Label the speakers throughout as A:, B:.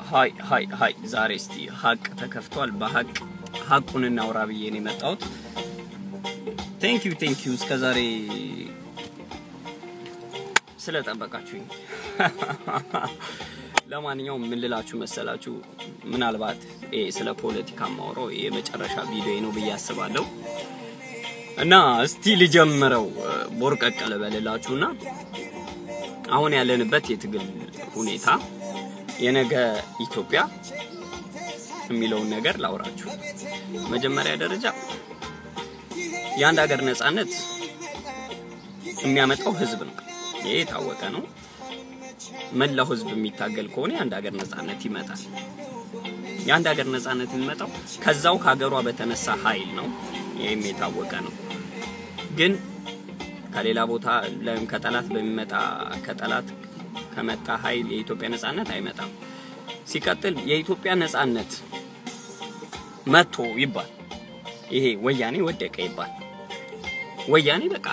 A: ሃይ ዛሬ እስቲ ሀቅ ተከፍቷል ሀቁን እናውራ ብዬ ነው የመጣሁት Thank you እስከዛሬ ስለጠበቃችሁኝ ለማንኛውም ምን ልላችሁ መሰላችሁ ምናልባት ስለ ፖለቲካ ማውራው የመጨረሻ ቪዲዮ ነው ብዬ አስባለሁ እና እስቲ ልጀምረው ቦርቀቀለ በለላችሁና አሁን ያለንበት የትግል ሁኔታ የነገ ኢትዮጵያ የሚለው ነገር ላውራችሁ መጀመሪያ ደረጃ የአንድ ሀገር ነጻነት የሚያመጣው ህዝብ ነው ይሄ ታወቀ ነው መላው ህዝብ የሚታገል ከሆነ የአንድ ሀገር ነጻነት ይመጣል የአንድ ሀገር ነጻነት የሚመጣው ከዛው ከሀገሯ በተነሳ ኃይል ነው ይሄም የታወቀ ነው ግን ከሌላ ቦታ ከጠላት በሚመጣ ከጠላት ከመጣ ኃይል የኢትዮጵያ ነጻነት አይመጣም ሲቀጥል የኢትዮጵያ ነጻነት መጥቶ ይባል ይሄ ወያኔ ወደቀ ይባል ወያኔ በቃ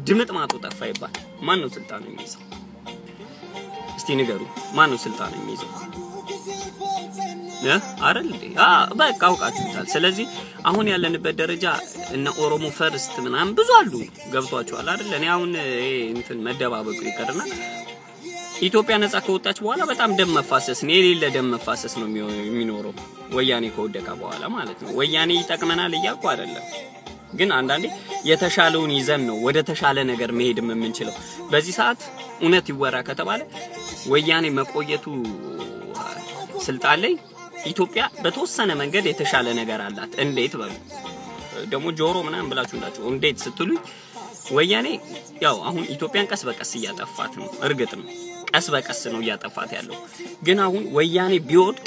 A: ድምጥ ማጡ ጠፋ ይባል ማን ነው ስልጣን የሚይዘው እስቲ ንገሩ ማን ነው ስልጣን የሚይዘው አይደል በቃ አውቃችሁታል ስለዚህ አሁን ያለንበት ደረጃ እና ኦሮሞ ፈርስት ምናምን ብዙ አሉ ገብቷቸዋል አይደል እኔ አሁን እንትን መደባበቁ ይቀርና ኢትዮጵያ ነጻ ከወጣች በኋላ በጣም ደም መፋሰስ ነው የሌለ ደም መፋሰስ ነው የሚኖረው ወያኔ ከወደቀ በኋላ ማለት ነው ወያኔ ይጠቅመናል እያልኩ አይደለም ግን አንዳንዴ የተሻለውን ይዘን ነው ወደ ተሻለ ነገር መሄድም የምንችለው በዚህ ሰዓት እውነት ይወራ ከተባለ ወያኔ መቆየቱ ስልጣን ላይ ኢትዮጵያ በተወሰነ መንገድ የተሻለ ነገር አላት እንዴት በሉ ደግሞ ጆሮ ምናምን ብላችሁ እንዳችሁ እንዴት ስትሉኝ ወያኔ ያው አሁን ኢትዮጵያን ቀስ በቀስ ያጠፋት ነው እርግጥ ነው ቀስ በቀስ ነው ያጠፋት ያለው ግን አሁን ወያኔ ቢወድቅ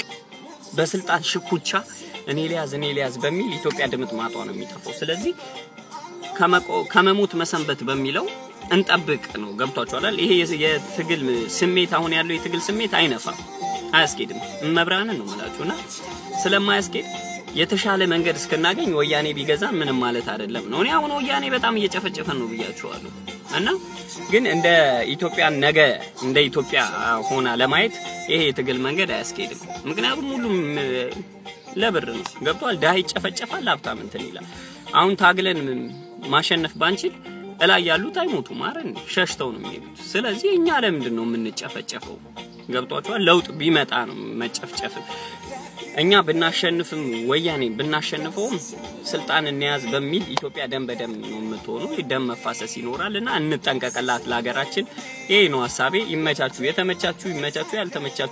A: በስልጣን ሽኩቻ እኔ ሊያዝ በሚል ኢትዮጵያ ድምጥ ማጧ ነው የሚጠፋው ስለዚህ ከመሞት መሰንበት በሚለው እንጠብቅ ነው ገብቷችኋል ይሄ የትግል ስሜት አሁን ያለው የትግል ስሜት አይነፋም አያስኬድም መብራንን ነው ማላችሁና ስለማያስኬድ የተሻለ መንገድ እስከናገኝ ወያኔ ቢገዛ ምንም ማለት አይደለም ነው እኔ አሁን ወያኔ በጣም እየጨፈጨፈን ነው ብያችኋለሁ እና ግን እንደ ኢትዮጵያ ነገ እንደ ኢትዮጵያ ሆና ለማየት ይሄ የትግል መንገድ አያስኬድም ምክንያቱም ሁሉም ለብር ነው ገብቷል ዳይ ይጨፈጨፋል ሀብታም እንትን ይላል አሁን ታግለን ማሸነፍ ባንችል እላይ ያሉት አይሞቱም አይደል ሸሽተው ነው የሚሄዱት ስለዚህ እኛ ለምንድን ነው የምንጨፈጨፈው ገብቷችኋል ለውጥ ቢመጣ ነው መጨፍጨፍ እኛ ብናሸንፍም ወያኔ ብናሸንፈውም ስልጣን እንያዝ በሚል ኢትዮጵያ ደም በደም ነው የምትሆነው ደም መፋሰስ ይኖራልና እንጠንቀቀላት ለሀገራችን ይሄ ነው ሐሳቤ ይመቻችሁ የተመቻችሁ ይመቻችሁ ያልተመቻችሁ